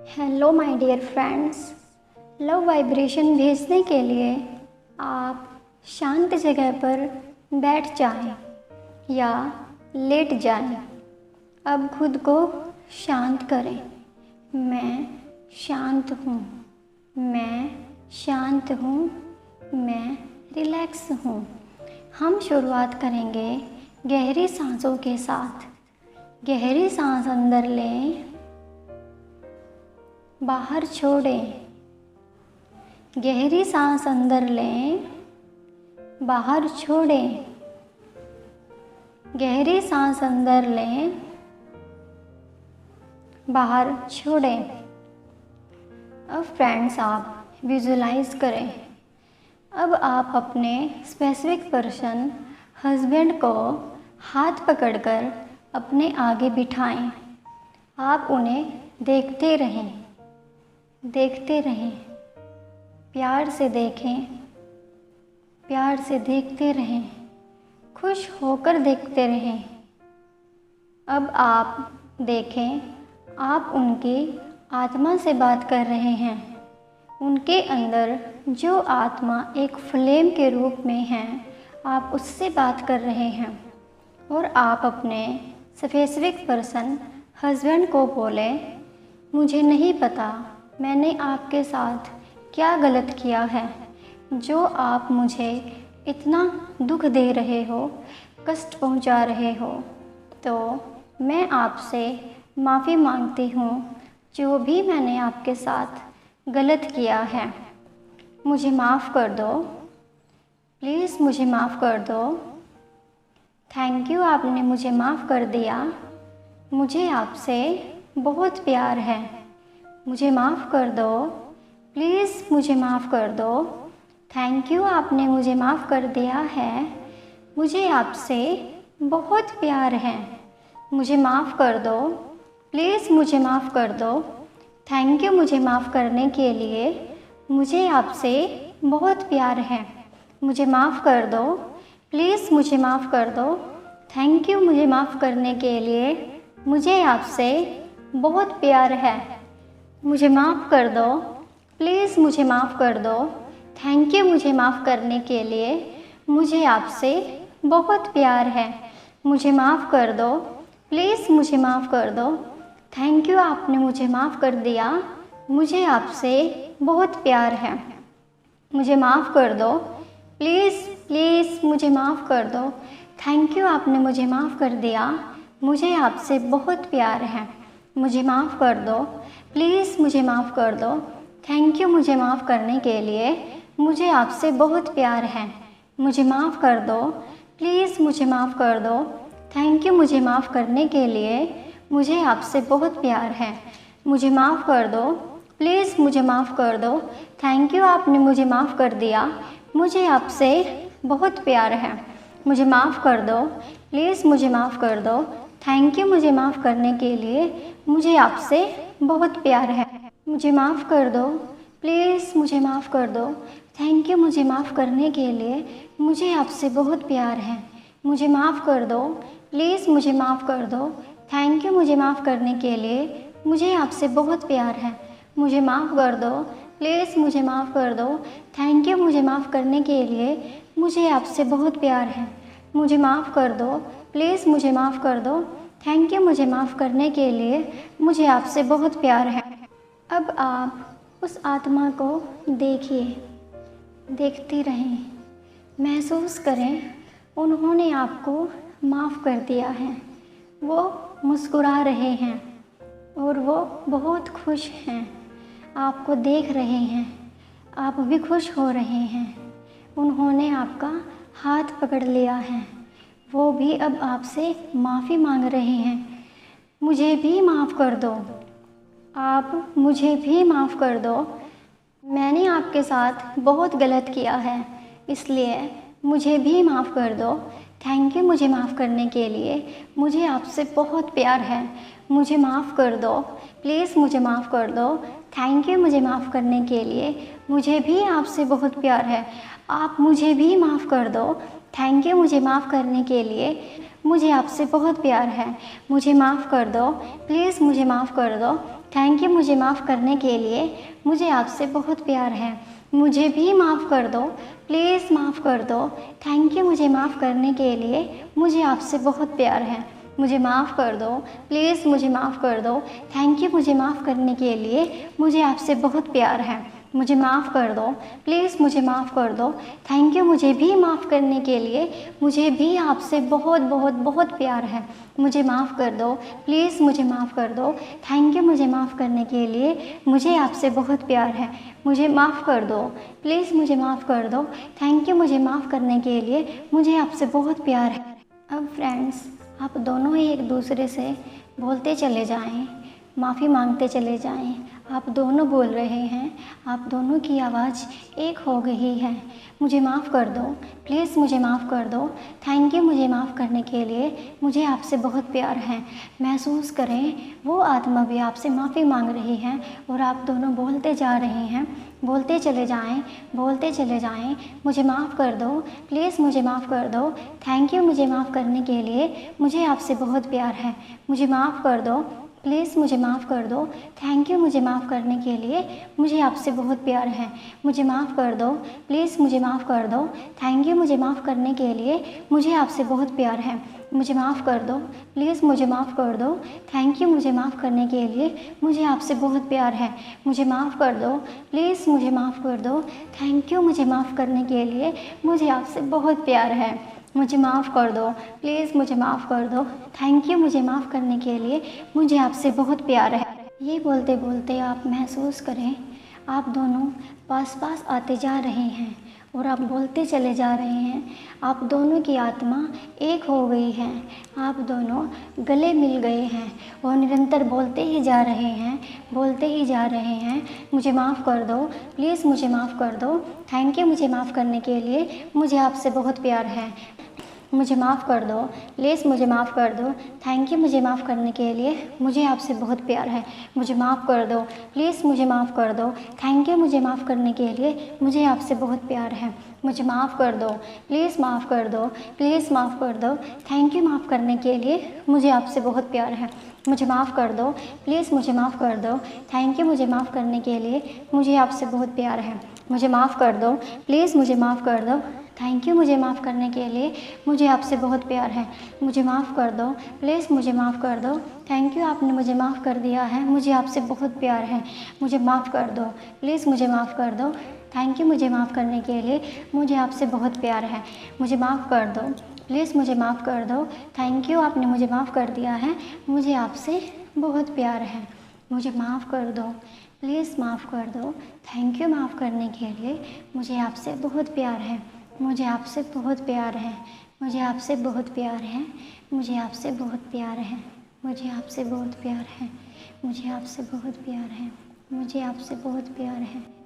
Hello my dear friends. Love vibration भेजने के लिए आप शांत जगह पर बैठ जाएं या लेट जाएं। अब खुद को शांत करें। मैं शांत हूँ, मैं शांत हूँ, मैं रिलैक्स हूँ। हम शुरुआत करेंगे गहरी सांसों के साथ। गहरी सांस अंदर लें, बाहर छोड़ें। गहरी सांस अंदर लें, बाहर छोड़ें। गहरी सांस अंदर लें, बाहर छोड़ें। अब फ्रेंड्स आप विजुलाइज करें। अब आप अपने स्पेसिफिक पर्सन हस्बैंड को हाथ पकड़कर अपने आगे बिठाएं। आप उन्हें देखते रहें, देखते रहें। प्यार से देखें, प्यार से देखते रहें, खुश होकर देखते रहें। अब आप देखें, आप उनकी आत्मा से बात कर रहे हैं। उनके अंदर जो आत्मा एक फ्लेम के रूप में है, आप उससे बात कर रहे हैं। और आप अपने स्पेसिफिक पर्सन हस्बैंड को बोले, मुझे नहीं पता मैंने आपके साथ क्या गलत किया है जो आप मुझे इतना दुख दे रहे हो, कष्ट पहुंचा रहे हो। तो मैं आपसे माफ़ी मांगती हूँ जो भी मैंने आपके साथ गलत किया है। मुझे माफ़ कर दो, प्लीज़ मुझे माफ़ कर दो। थैंक यू, आपने मुझे माफ़ कर दिया। मुझे आपसे बहुत प्यार है। मुझे माफ़ कर दो, प्लीज़ मुझे माफ़ कर दो। थैंक यू, आपने मुझे माफ़ कर दिया है। मुझे आपसे बहुत प्यार है। मुझे माफ़ कर दो, प्लीज़ मुझे माफ़ कर दो। थैंक यू मुझे माफ़ करने के लिए। मुझे आपसे बहुत प्यार है। मुझे माफ़ कर दो, प्लीज़ मुझे माफ़ कर दो। थैंक यू मुझे माफ़ करने के लिए। मुझे आपसे बहुत प्यार है। मुझे माफ़ कर दो, प्लीज़ मुझे माफ़ कर दो। थैंक यू मुझे माफ़ करने के लिए। मुझे आपसे बहुत प्यार है। मुझे माफ़ कर दो, प्लीज़ मुझे माफ़ कर दो। थैंक यू, आपने मुझे माफ़ कर दिया। मुझे आपसे बहुत प्यार है। मुझे माफ़ कर दो, प्लीज़ प्लीज़ मुझे माफ़ कर दो। थैंक यू, आपने मुझे माफ़ कर दिया। मुझे आपसे बहुत प्यार है। मुझे माफ़ कर दो, प्लीज़ मुझे माफ़ कर दो। थैंक यू मुझे माफ़ करने के लिए। मुझे आपसे बहुत प्यार है। मुझे माफ़ कर दो, प्लीज़ मुझे माफ़ कर दो। थैंक यू मुझे माफ़ करने के लिए। मुझे आपसे बहुत प्यार है। मुझे माफ़ कर दो, प्लीज़ मुझे माफ़ कर दो। थैंक यू, आपने मुझे माफ़ कर दिया। मुझे आपसे बहुत प्यार है। मुझे माफ़ कर दो, प्लीज़ मुझे माफ़ कर दो। थैंक यू मुझे माफ़ करने के लिए। मुझे आपसे बहुत प्यार है। मुझे माफ़ कर दो, प्लीज़ मुझे माफ़ कर दो। थैंक यू मुझे माफ़ करने के लिए। मुझे आपसे बहुत प्यार है। मुझे माफ़ कर दो, प्लीज़ मुझे माफ़ कर दो। थैंक यू मुझे माफ़ करने के लिए। मुझे आपसे बहुत प्यार है। मुझे माफ़ कर दो, प्लीज़ मुझे माफ़ कर दो। थैंक यू मुझे माफ़ करने के लिए। मुझे आपसे बहुत प्यार है। मुझे माफ़ कर दो, प्लीज़ मुझे माफ़ कर दो। थैंक यू मुझे माफ़ करने के लिए। मुझे आपसे बहुत प्यार है। अब आप उस आत्मा को देखिए, देखते रहें, महसूस करें उन्होंने आपको माफ़ कर दिया है। वो मुस्कुरा रहे हैं और वो बहुत खुश हैं। आपको देख रहे हैं, आप भी खुश हो रहे हैं। उन्होंने आपका हाथ पकड़ लिया है। वो भी अब आपसे माफ़ी मांग रहे हैं। मुझे भी माफ़ कर दो, आप मुझे भी माफ़ कर दो। मैंने आपके साथ बहुत गलत किया है, इसलिए मुझे भी माफ़ कर दो। थैंक यू मुझे माफ़ करने के लिए। मुझे आपसे बहुत प्यार है। मुझे माफ़ कर दो, प्लीज़ मुझे माफ़ कर दो। थैंक यू मुझे माफ़ करने के लिए। मुझे भी आपसे बहुत प्यार है। आप मुझे भी माफ़ कर दो। थैंक यू मुझे माफ़ करने के लिए। मुझे आपसे बहुत प्यार है। मुझे माफ़ कर दो, प्लीज़ मुझे माफ़ कर दो। थैंक यू मुझे माफ़ करने के लिए, मुझे आपसे बहुत प्यार है। मुझे भी माफ़ कर दो, प्लीज़ माफ़ कर दो। थैंक यू मुझे माफ़ करने के लिए, मुझे आपसे बहुत प्यार है। मुझे माफ़ कर दो, प्लीज़ मुझे माफ़ कर दो। थैंक यू मुझे माफ़ करने के लिए, मुझे आपसे बहुत प्यार है। मुझे माफ़ कर दो, प्लीज़ मुझे माफ़ कर दो। थैंक यू मुझे भी माफ़ करने के लिए, मुझे भी आपसे बहुत बहुत बहुत प्यार है। मुझे माफ़ कर दो, प्लीज़ मुझे माफ़ कर दो। थैंक यू मुझे माफ़ करने के लिए, मुझे आपसे बहुत प्यार है। मुझे माफ़ कर दो, प्लीज़ मुझे माफ़ कर दो। थैंक यू मुझे माफ़ करने के लिए, मुझे आपसे बहुत प्यार है। अब फ्रेंड्स, आप दोनों ही एक दूसरे से बोलते चले जाएं, माफ़ी मांगते चले जाएं। आप दोनों बोल रहे हैं, आप दोनों की आवाज़ एक हो गई है। मुझे माफ़ कर दो, प्लीज़ मुझे माफ़ कर दो। थैंक यू मुझे माफ़ करने के लिए, मुझे आपसे बहुत प्यार है। महसूस करें, वो आत्मा भी आपसे माफ़ी मांग रही है और आप दोनों बोलते जा रहे हैं। बोलते चले जाएं, बोलते चले जाएं। मुझे माफ़ कर दो, प्लीज़ मुझे माफ़ कर दो। थैंक यू मुझे माफ़ करने के लिए, मुझे आपसे बहुत प्यार है। मुझे माफ़ कर दो, प्लीज़ मुझे माफ़ कर दो। थैंक यू मुझे माफ़ करने के लिए, मुझे आपसे बहुत प्यार है। मुझे माफ़ कर दो, प्लीज़ मुझे माफ़ कर दो। थैंक यू मुझे माफ़ करने के लिए, मुझे आपसे बहुत प्यार है। मुझे माफ़ कर दो, प्लीज़ मुझे माफ़ कर दो। थैंक यू मुझे माफ़ करने के लिए, मुझे आपसे बहुत प्यार है। मुझे माफ़ कर दो, प्लीज़ मुझे माफ़ कर दो। थैंक यू मुझे माफ़ करने के लिए, मुझे आपसे बहुत प्यार है। मुझे माफ़ कर दो, प्लीज़ मुझे माफ़ कर दो। थैंक यू मुझे माफ़ करने के लिए, मुझे आपसे बहुत प्यार है। ये बोलते बोलते आप महसूस करें, आप दोनों पास पास आते जा रहे हैं और आप बोलते चले जा रहे हैं। आप दोनों की आत्मा एक हो गई है। आप दोनों गले मिल गए हैं और निरंतर बोलते ही जा रहे हैं, बोलते ही जा रहे हैं। मुझे माफ़ कर दो, प्लीज़ मुझे माफ़ कर दो। थैंक यू मुझे माफ़ करने के लिए, मुझे आपसे बहुत प्यार है। मुझे माफ़ कर दो, प्लीज़ मुझे माफ़ कर दो। थैंक यू मुझे माफ़ करने के लिए, मुझे आपसे बहुत प्यार है। मुझे माफ़ कर दो, प्लीज़ मुझे माफ़ कर दो। थैंक यू मुझे माफ़ करने के लिए, मुझे आपसे बहुत प्यार है। मुझे माफ़ कर दो, प्लीज़ माफ़ कर दो, प्लीज़ माफ़ कर दो। थैंक यू माफ़ करने के लिए, मुझे आपसे बहुत प्यार है। मुझे माफ़ कर दो, प्लीज़ मुझे माफ़ कर दो। थैंक यू मुझे माफ़ करने के लिए, मुझे आपसे बहुत प्यार है। मुझे माफ़ कर दो, प्लीज़ मुझे माफ़ कर दो। थैंक यू मुझे माफ़ करने के लिए, मुझे आपसे बहुत प्यार है। मुझे माफ़ कर दो, प्लीज़ मुझे माफ़ कर दो। थैंक यू आपने मुझे माफ़ कर दिया है, मुझे आपसे बहुत प्यार है। मुझे माफ़ कर दो, प्लीज़ मुझे माफ़ कर दो। थैंक यू मुझे माफ़ करने के लिए, मुझे आपसे बहुत प्यार है। मुझे माफ़ कर दो, प्लीज़ मुझे माफ़ कर दो। थैंक यू आपने मुझे माफ़ कर दिया है, मुझे आपसे बहुत प्यार है। मुझे माफ़ कर दो, प्लीज़ माफ़ कर दो। थैंक यू माफ़ करने के लिए, मुझे आपसे बहुत प्यार है। मुझे आपसे बहुत प्यार है। मुझे आपसे बहुत प्यार है। मुझे आपसे बहुत प्यार है। मुझे आपसे बहुत प्यार है। मुझे आपसे बहुत प्यार है। मुझे आपसे बहुत प्यार है।